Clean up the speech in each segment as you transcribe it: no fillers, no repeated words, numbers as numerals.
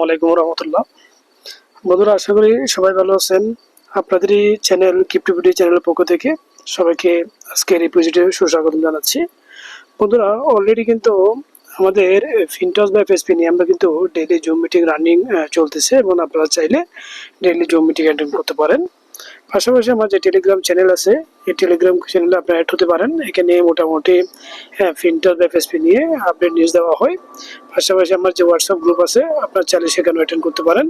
আলাইকুম রহমতুল্লাহ। বন্ধুরা, আশা করি সবাই ভালো আছেন। আপনাদেরই চ্যানেল ক্রিপ্টো ভিডিও চ্যানেলের পক্ষ থেকে সবাইকে আজকের এই ভিডিওতে সুস্বাগতম জানাচ্ছি। বন্ধুরা, অলরেডি কিন্তু আমাদের ফিনটস বা এফএসপি নিয়ে আমরা কিন্তু ডেইলি জুম মিটিং রানিং চলতেছে এবং আপনারা চাইলে ডেইলি জুম মিটিং অ্যাটেন্ড করতে পারেন। পাশাপাশি আমার যে টেলিগ্রাম চ্যানেল আছে, এই টেলিগ্রাম চ্যানেলে আপনারা অ্যাড হতে পারেন। এখানে মোটামুটি ফিনটস বা এফএসপি নিয়ে আপডেট নিউজ দেওয়া হয়। পাশাপাশি আমার যে হোয়াটসঅ্যাপ গ্রুপ আছে, আপনারা চাইলে সেখানেও অ্যাটেন্ড করতে পারেন।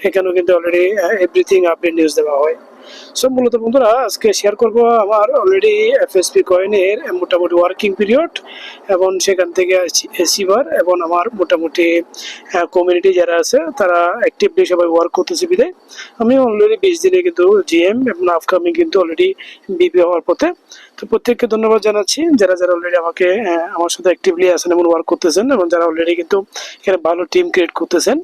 এখানেও কিন্তু অলরেডি এভরিথিং আপডেট নিউজ দেওয়া হয়। সো মূলত বন্ধুরা, আজকে শেয়ার করব আমার অলরেডি এফএসপি কয়েনের মোটামুটি ওয়ার্কিং পিরিয়ড এবং সেখান থেকে এসিভার এবং আমার মোটামুটি কমিউনিটি যারা আছে তারা অ্যাক্টিভলি সবাই ওয়ার্ক করতেছে বিদায় আমি অলরেডি 20 দিনে কিন্তু জিএম এবং আপকামিং কিন্তু অলরেডি বিপি হওয়ার পথে। তো প্রত্যেককে ধন্যবাদ জানাচ্ছি যারা যারা অলরেডি আমাকে আমার সাথে অ্যাক্টিভলি আছেন এবং ওয়ার্ক করতেছেন এবং যারা অলরেডি কিন্তু এখানে ভালো টিম ক্রিয়েট করতেছেন।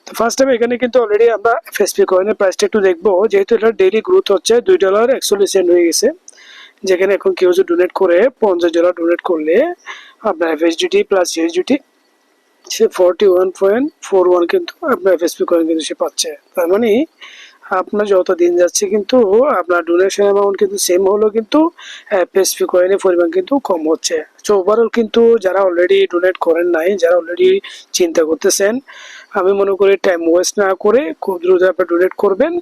তো ফার্স্ট টাইম এখানে কিন্তু অলরেডি আমরা এফএসপি কয়েনের প্রাইসটা একটু দেখবো, যেহেতু এটা ডেইলি গ্রোথ হচ্ছে $2.41 হয়ে গেছে। যেখানে এখন কেউ যদি ডোনেট করে $50 ডোনেট করলে আপনার এফএসডিটি প্লাস ইউএসডিটি সে 41.41 কিন্তু আপনার এফএসপি কয়েন কিন্তু সে পাচ্ছে। তার মানে আপনার যত দিন যাচ্ছে কিন্তু আপনার ডোনেশন অ্যামাউন্ট কিন্তু সেম হলো, কিন্তু এফএসপি কয়েনের পরিমাণ কিন্তু কম হচ্ছে। সো ওভারঅল কিন্তু যারা অলরেডি ডোনেট করেন নাই, যারা অলরেডি চিন্তা করতেছেন, আমি মনে করি টাইম ওয়েস্ট না করে খুব দ্রুত আপনি ডোনেট করবেন।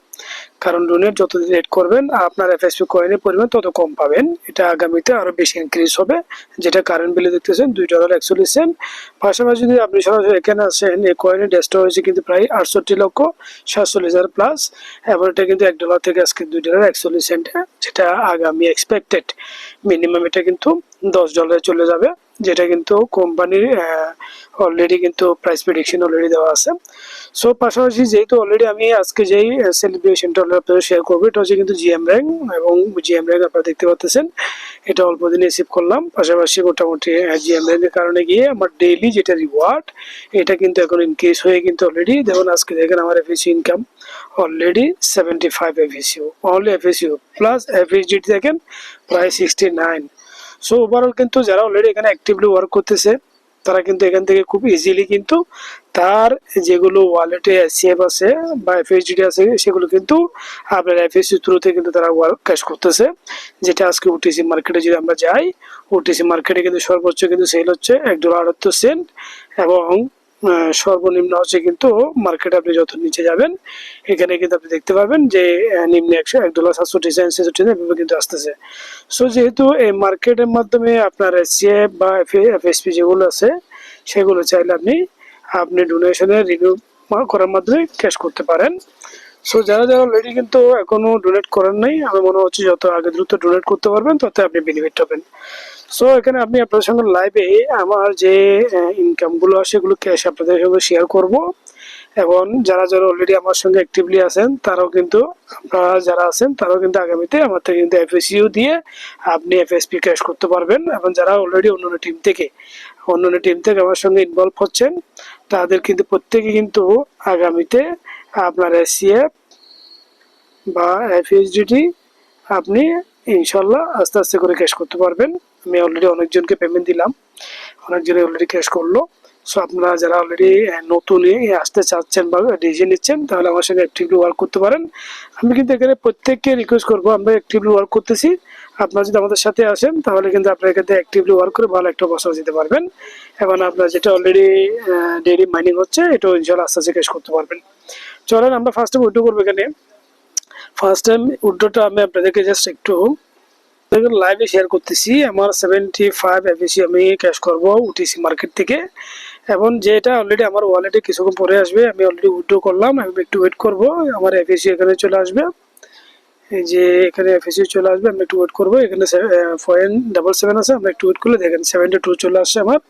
কারণ ডোনেট যত লেট করবেন আপনার এফএসপি কয়েনের পরিমাণ তত কম পাবেন। এটা আগামীতে আরো বেশি ইনক্রিজ হবে, যেটা কারেন্ট বিলে দেখতেছেন $2.41। পাশাপাশি যদি আপনি সরাসরি এখানে আসেন, এই কয়েনের ডেস্টা হয়েছে কিন্তু প্রায় 68,47,000 প্লাস, এবং এটা কিন্তু $1 থেকে আজকে $2.41, যেটা আগামী এক্সপেক্টেড মিনিমাম এটা কিন্তু $10 চলে যাবে, যেটা কিন্তু কোম্পানির অলরেডি কিন্তু প্রাইস প্রেডিকশন অলরেডি দেওয়া আছে। সো পাশাপাশি যেহেতু অলরেডি আমি আজকে যেই সেলিব্রেশনটা আপনাদের শেয়ার করবো, এটা হচ্ছে কিন্তু জিএম র্যাঙ্ক, এবং জিএম র্যাঙ্ক আপনারা দেখতে পাচ্ছেন এটা অল্প দিনে রিসিভ করলাম। পাশাপাশি মোটামুটি জিএম র্যাঙ্কের কারণে গিয়ে আমার ডেইলি যেটা রিওয়ার্ড, এটা কিন্তু এখন ইনক্রিজ হয়ে কিন্তু অলরেডি দেখুন, আজকে দেখেন আমার এফএসইউ ইনকাম অলরেডি 75 এফএসইউ, অনলি এফএসইউ প্লাস এফএসডিটি দেখেন প্রায় 69। সো ওভারঅল কিন্তু যারা অলরেডি এখানে অ্যাক্টিভলি ওয়ার্ক করতেছে তারা কিন্তু এখান থেকে খুব ইজিলি কিন্তু তার যেগুলো ওয়ালেটে সেভ আছে বা এফএসডিটি আছে সেগুলো কিন্তু আপনার এফএসসি থ্রুতে কিন্তু তারা ওয়ার্ক ক্যাশ করতেছে। যেটা আজকে ওটিসি মার্কেটে যদি আমরা যাই, ওটিসি মার্কেটে কিন্তু সর্বোচ্চ কিন্তু সেল হচ্ছে $1.78, এবং সর্বনিম্ন হচ্ছে কিন্তু মার্কেটে আপনি যত নিচে যাবেন এখানে কিন্তু আপনি দেখতে পাবেন যে নিম্নে $1.67 এভাবে কিন্তু আসতেছে। সো যেহেতু এই মার্কেটের মাধ্যমে আপনার সিএফ বা এফএসপি যেগুলো আছে সেগুলো চাইলে আপনি ডোনেশনের রিভিউ করার মাধ্যমে ক্যাশ করতে পারেন। সো যারা যারা অলরেডি কিন্তু এখনো ডোনেট করেন নাই, আমি মনে হচ্ছে যত আগে দ্রুত ডোনেট করতে পারবেন তত আপনি বেনিফিট হবেন। সো এখানে আমি আপনাদের সঙ্গে লাইভে আমার যে ইনকামগুলো আছে সেগুলো ক্যাশ আপনাদের সঙ্গে শেয়ার করব, এবং যারা যারা অলরেডি আমার সঙ্গে অ্যাক্টিভলি আছেন তারাও কিন্তু, আপনারা যারা আছেন তারাও কিন্তু আগামীতে আমার থেকে কিন্তু এফএসইউ দিয়ে আপনি এফএসপি ক্যাশ করতে পারবেন। এবং যারা অলরেডি অন্যান্য টিম থেকে আমার সঙ্গে ইনভলভ হচ্ছেন তাদের কিন্তু প্রত্যেকে কিন্তু আগামীতে আপনার এসিএফ বা এফএসডিটি আপনি ইনশাল্লাহ আস্তে আস্তে করে ক্যাশ করতে পারবেন। আমি অলরেডি অনেকজনকে পেমেন্ট দিলাম, অনেকজনে অলরেডি ক্যাশ করলো। সো আপনারা যারা অলরেডি নতুন আসতে চাচ্ছেন বা ডিসিশন নিচ্ছেন তাহলে আমার সঙ্গে অ্যাক্টিভলি ওয়ার্ক করতে পারেন। আমি কিন্তু এখানে প্রত্যেককে রিকোয়েস্ট করবো, আমরা অ্যাক্টিভলি ওয়ার্ক করতেছি, আপনারা যদি আমাদের সাথে আসেন তাহলে কিন্তু আপনারা এখান থেকে অ্যাক্টিভলি ওয়ার্ক করে ভালো একটা অবস্থা যেতে পারবেন, এবং আপনার যেটা অলরেডি ডেইলি মাইনিং হচ্ছে এটাও ইনশাল্লাহ আস্তে আস্তে ক্যাশ করতে পারবেন। চলেন আমরা ফার্স্ট টাইম উইথড্র করবো। এখানে ফার্স্ট টাইম উইথড্রটা আমি আপনাদেরকে জাস্ট একটু লাইভে শেয়ার করতেছি। আমার 75 এফএসি আমি ক্যাশ করব ওটিসি মার্কেট থেকে, এবং যেটা অলরেডি আমার ওয়ালেটে কিছুক্ষণ পরে আসবে। আমি অলরেডি উইথড্র করলাম, আমি একটু ওয়েট করব, আমার এফএসি এখানে চলে আসবে। এই যে এখানে এফএসি চলে আসবে, আমি একটু ওয়েট করবো। এখানে 0.77 আছে, আমরা একটু ওয়েট করলে দেখেন 72 চলে আসছে আমার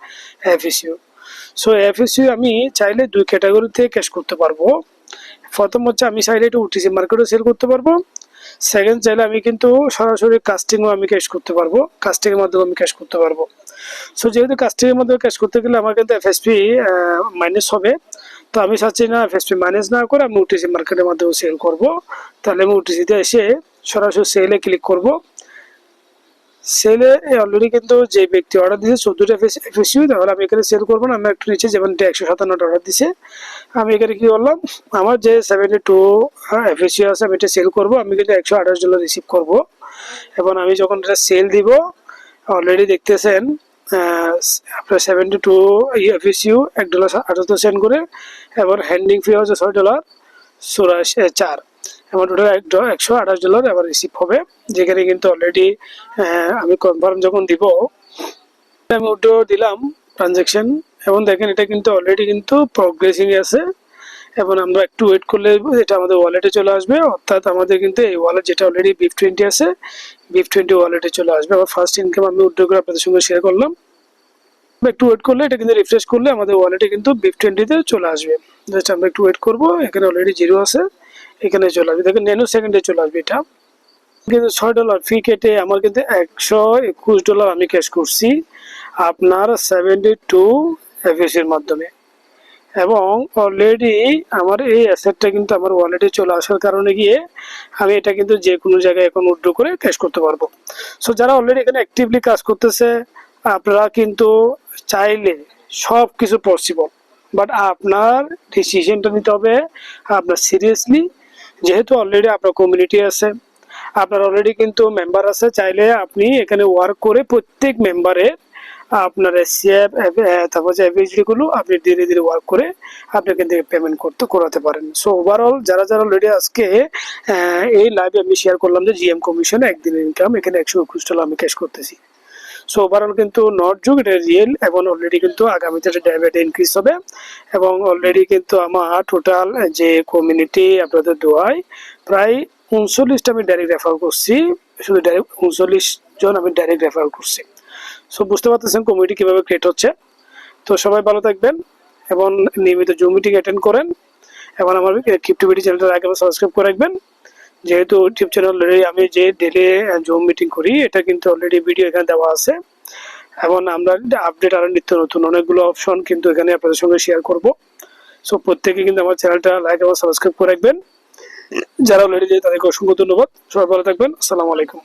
এফএসিউ। সো এফএসিউ আমি চাইলে দুই ক্যাটাগরিতে ক্যাশ করতে পারবো। প্রথম হচ্ছে আমি চাইলে একটু ওটিসি মার্কেটও সেল করতে পারবো, সেকেন্ড চাইলে আমি কিন্তু সরাসরি কাস্টিংও আমি ক্যাশ করতে পারবো, কাস্টিংয়ের মাধ্যমে আমি ক্যাশ করতে পারবো। সো যেহেতু কাস্টিংয়ের মাধ্যমে ক্যাশ করতে গেলে আমার কিন্তু এফএসপি মাইনাস হবে, তো আমি চাচ্ছি না এফএসপি মাইনাস না করে আমি ওটিসি মার্কেটের মাধ্যমে সেল করব। তাহলে আমি ওটিসিতে এসে সরাসরি সেলে ক্লিক করব। সেলে অলরেডি কিন্তু যে ব্যক্তি অর্ডার দিয়েছে 14টা এফএসইউ, তাহলে আমি এখানে সেল করবো না, আমি একটু নিচে যেমন 157টা অর্ডার দিছে, আমি এখানে কি করলাম, আমার যে 72 এফএসইউ আছে আমি এটা সেল করবো, আমি কিন্তু $128 রিসিভ করব। এবং আমি যখন এটা সেল দিব, অলরেডি দেখতেছেন আপনার 72 এফএসইউ $1.78 করে, এবং হ্যান্ডিং ফি হচ্ছে $6.84, আমার টোটাল $128 এবার রিসিভ হবে। যেখানে কিন্তু অলরেডি আমি কনফার্ম যখন দিব, আমি উইথড্র দিলাম ট্রানজ্যাকশন, এবং দেখেন এটা কিন্তু অলরেডি কিন্তু প্রগ্রেসিং আছে, এবং আমরা একটু ওয়েট করলে এটা আমাদের ওয়ালেটে চলে আসবে। অর্থাৎ আমাদের কিন্তু এই ওয়ালেট যেটা অলরেডি BIP20 আছে, BIP20 ওয়ালেটে চলে আসবে। আবার ফার্স্ট ইনকাম আমি উইথড্র করে আপনাদের সঙ্গে শেয়ার করলাম। একটু ওয়েট করলে এটা কিন্তু রিফ্রেশ করলে আমাদের ওয়ালেটে কিন্তু BIP20 চলে আসবে। জাস্ট আমরা একটু ওয়েট করবো, এখানে অলরেডি 0 আছে, এখানে চলে আসবে, দেখেন ন্যানো সেকেন্ডে চলে আসবে। এটা কিন্তু $6 ফি কেটে আমার কিন্তু $121 আমি ক্যাশ করছি আপনার 72 এফএসির মাধ্যমে। এবং অলরেডি আমার এই অ্যাসেটটা কিন্তু আমার ওয়ালেটে চলে আসার কারণে গিয়ে আমি এটা কিন্তু যে কোনো জায়গায় এখন উইথড্র করে ক্যাশ করতে পারবো। সো যারা অলরেডি এখানে অ্যাক্টিভলি কাজ করতেছে, আপনারা কিন্তু চাইলে সব কিছু পসিবল, বাট আপনার ডিসিশনটা নিতে হবে আপনার সিরিয়াসলি। যেহেতু অলরেডি আপনার কমিউনিটি আছে, আপনার অলরেডি কিন্তু মেম্বার আছে, চাইলে আপনি এখানে ওয়ার্ক করে প্রত্যেক মেম্বারের আপনার এসিএফ তারপর যে এফএইচডি গুলো আপনি ধীরে ধীরে ওয়ার্ক করে আপনি এখান থেকে পেমেন্ট করাতে পারেন। সো ওভারঅল যারা যারা অলরেডি আজকে এই লাইভে আমি শেয়ার করলাম যে জিএম কমিশন একদিনের ইনকাম এখানে $121 আমি ক্যাশ করতেছি। সো ওভারঅল কিন্তু নট যুগ, এটা রিয়েল, এবং অলরেডি কিন্তু আগামীতে ডেটা ইনক্রিজ হবে। এবং অলরেডি কিন্তু আমার টোটাল যে কমিউনিটি আপনাদের দোয়ায় প্রায় 39টা আমি ডাইরেক্ট রেফার করছি, শুধু ডাইরেক্ট 39 জন আমি ডাইরেক্ট রেফার করছি। সো বুঝতে পারতেছেন কমিউনিটি কিভাবে ক্রিয়েট হচ্ছে। তো সবাই ভালো থাকবেন এবং নিয়মিত জুম মিটিং অ্যাটেন্ড করেন, এবং আমার ক্রিপ্টোবিডি চ্যানেলটা আগে সাবস্ক্রাইব করে রাখবেন। যেহেতু ইউটিউব চ্যানেল অলরেডি আমি যে ডেলি জুম মিটিং করি, এটা কিন্তু অলরেডি ভিডিও এখানে দেওয়া আছে, এবং আমরা আপডেট আরো নিত্য নতুন অনেকগুলো অপশন কিন্তু এখানে আপনাদের সঙ্গে শেয়ার করব। সো প্রত্যেকে কিন্তু আমার চ্যানেলটা লাইক এবং সাবস্ক্রাইব করে রাখবেন। যারা অলরেডি তাদেরকে অসংখ্য ধন্যবাদ। সবাই ভালো থাকবেন। আসসালামু আলাইকুম।